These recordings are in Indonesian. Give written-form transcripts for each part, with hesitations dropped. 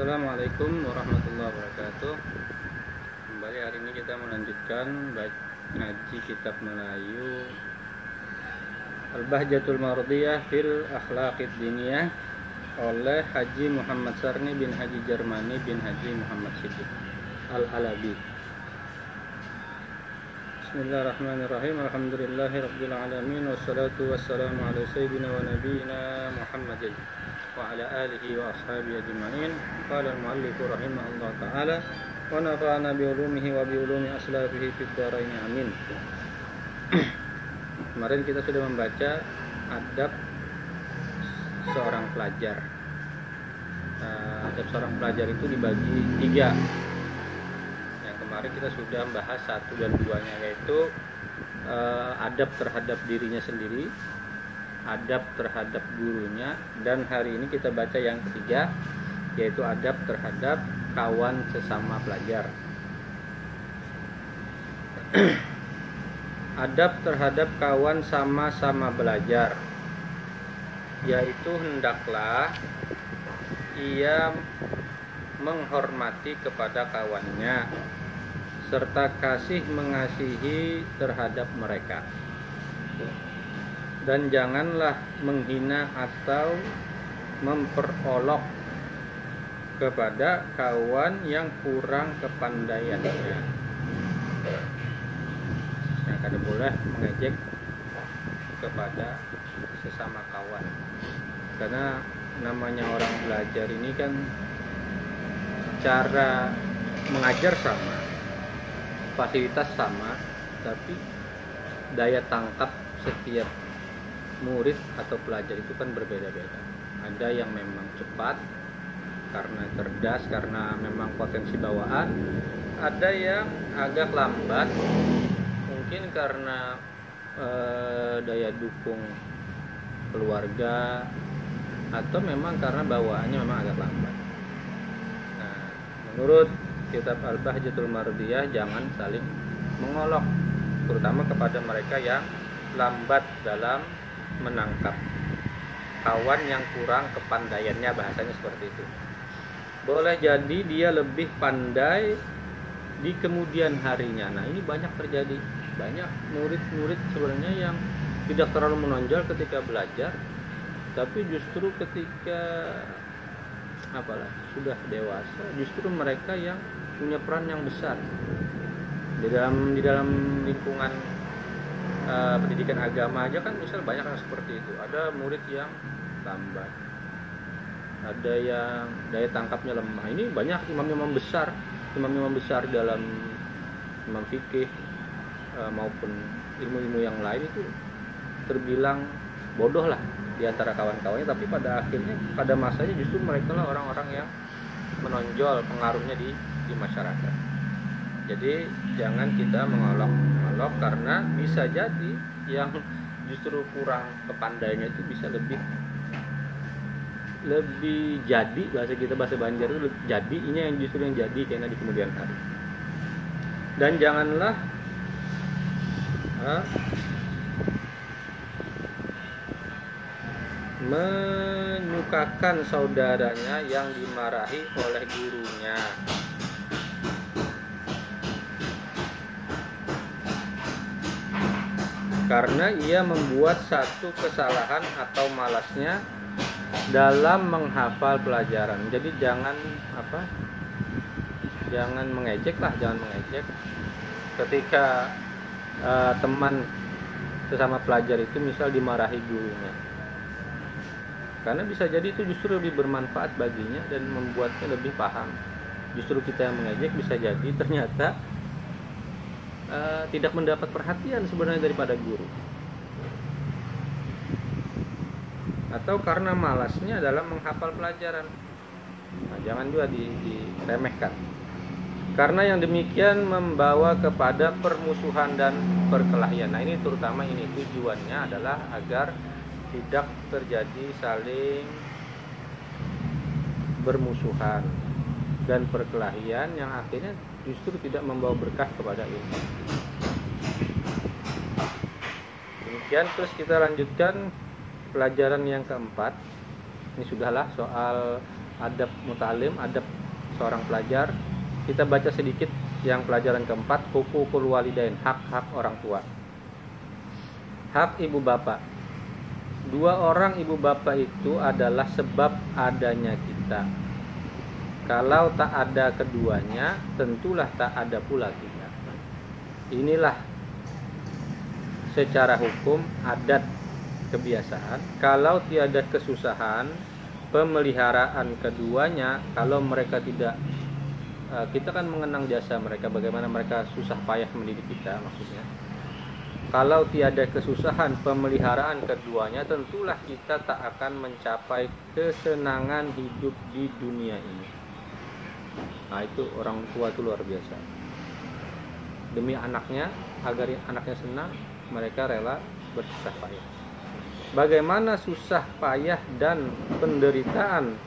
Assalamualaikum warahmatullahi wabarakatuh. Kembali hari ini kita melanjutkan ngaji kitab Melayu Al-Bahjatul Mardiyah fil Akhlaqid Diniyah oleh Haji Muhammad Sarni bin Haji Jarmani bin Haji Muhammad Siddiq Al-Alabi. Bismillahirrahmanirrahim. Alhamdulillahirabbil alamin wassalatu wassalamu ala sayyidina wa nabiyyina Muhammadin wa ala alihi wa ashabihi ajma'in. Qala al-muallif rahimahullah ta'ala wa nafa'ana bi ulumihi wa bi ulumi aslafihi fid dharain amin. Kemarin kita sudah membaca adab seorang pelajar. Adab seorang pelajar itu dibagi 3. Yang kemarin kita sudah membahas 1 dan 2-nya, yaitu adab terhadap dirinya sendiri, adab terhadap gurunya, dan hari ini kita baca yang ketiga, yaitu adab terhadap kawan sesama pelajar. Adab terhadap kawan sama-sama belajar, yaitu hendaklah ia menghormati kepada kawannya serta kasih mengasihi terhadap mereka, dan janganlah menghina atau memperolok kepada kawan yang kurang kepandaiannya. Yang kada boleh mengejek kepada sesama kawan, karena namanya orang belajar ini kan cara mengajar sama, fasilitas sama, tapi daya tangkap setiap murid atau pelajar itu kan berbeda-beda. Ada yang memang cepat karena cerdas, karena memang potensi bawaan. Ada yang agak lambat, mungkin karena daya dukung keluarga, atau memang karena bawaannya memang agak lambat. Nah, menurut kitab Al-Bahjatul Mardiyah, jangan saling mengolok, terutama kepada mereka yang lambat dalam menangkap kawan yang kurang kepandaiannya, bahasanya seperti itu. Boleh jadi dia lebih pandai di kemudian harinya. Nah, ini banyak terjadi. Banyak murid-murid sebenarnya yang tidak terlalu menonjol ketika belajar, tapi justru ketika sudah dewasa, justru mereka yang punya peran yang besar di dalam lingkungan pendidikan agama aja kan. Misal banyak yang seperti itu. Ada murid yang lambat, ada yang daya tangkapnya lemah. Ini banyak imam-imam besar dalam imam fikih maupun ilmu-ilmu yang lain itu terbilang bodoh lah di antara kawan-kawannya, tapi pada akhirnya, pada masanya justru mereka lah orang-orang yang menonjol pengaruhnya di masyarakat. Jadi jangan kita mengolok-olok, karena bisa jadi yang justru kurang kepandaiannya itu bisa lebih jadi, bahasa kita, bahasa Banjar itu jadi, ini yang justru yang jadi karena di kemudian hari. Dan janganlah menyukakan saudaranya yang dimarahi oleh gurunya. Karena ia membuat satu kesalahan atau malasnya dalam menghafal pelajaran. Jadi jangan mengejek ketika teman sesama pelajar itu misal dimarahi gurunya, karena bisa jadi itu justru lebih bermanfaat baginya dan membuatnya lebih paham. Justru kita yang mengejek bisa jadi ternyata tidak mendapat perhatian sebenarnya daripada guru, atau karena malasnya dalam menghafal pelajaran. Nah, jangan juga diremehkan, karena yang demikian membawa kepada permusuhan dan perkelahian. Nah, ini terutama ini tujuannya adalah agar tidak terjadi saling bermusuhan dan perkelahian yang akhirnya justru tidak membawa berkah kepada ilmu. Demikian, terus kita lanjutkan pelajaran yang keempat. Ini sudahlah soal adab mutalim, adab seorang pelajar. Kita baca sedikit yang pelajaran keempat, hukukul walidain, hak-hak orang tua. Hak ibu bapak. Dua orang ibu bapak itu adalah sebab adanya kita. Kalau tak ada keduanya, tentulah tak ada pula kita. Inilah secara hukum, adat, kebiasaan. Kalau tiada kesusahan pemeliharaan keduanya, kalau mereka tidak, kita kan mengenang jasa mereka, bagaimana mereka susah payah mendidik kita maksudnya. Kalau tiada kesusahan pemeliharaan keduanya, tentulah kita tak akan mencapai kesenangan hidup di dunia ini. Nah, itu orang tua itu luar biasa. Demi anaknya, agar anaknya senang, mereka rela bersusah payah. Bagaimana susah payah dan penderitaan,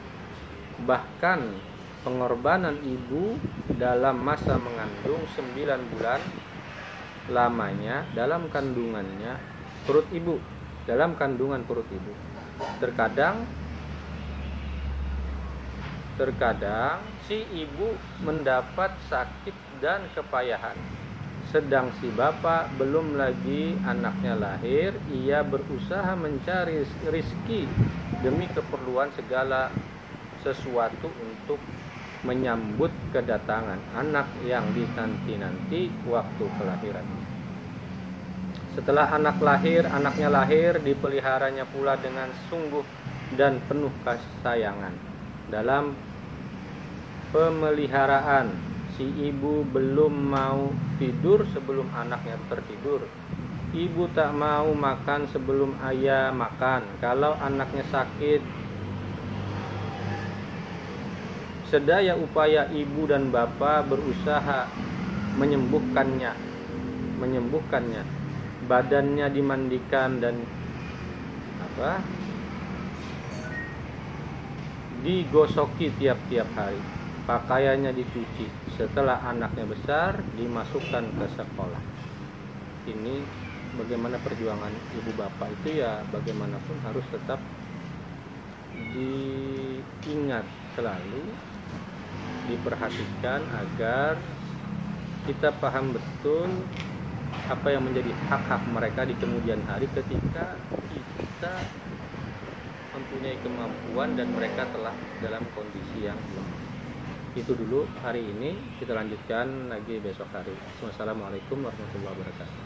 bahkan pengorbanan ibu dalam masa mengandung 9 bulan lamanya dalam kandungannya perut ibu, dalam kandungan perut ibu. Terkadang si ibu mendapat sakit dan kepayahan, sedang si bapak belum lagi anaknya lahir, ia berusaha mencari rizki demi keperluan segala sesuatu untuk menyambut kedatangan anak yang dinanti-nanti waktu kelahiran. Setelah anaknya lahir, dipeliharanya pula dengan sungguh dan penuh kesayangan. Dalam pemeliharaan, si ibu belum mau tidur sebelum anaknya tertidur. Ibu tak mau makan sebelum ayah makan. Kalau anaknya sakit, sedaya upaya ibu dan bapak berusaha menyembuhkannya. Badannya dimandikan dan digosoki tiap-tiap hari. Pakaiannya dicuci. Setelah anaknya besar, dimasukkan ke sekolah. Ini bagaimana perjuangan ibu bapak itu, ya bagaimanapun harus tetap diingat selalu, diperhatikan agar kita paham betul apa yang menjadi hak-hak mereka di kemudian hari ketika kita mempunyai kemampuan dan mereka telah dalam kondisi yang lemah. Itu dulu hari ini, kita lanjutkan lagi besok hari. Wassalamualaikum warahmatullahi wabarakatuh.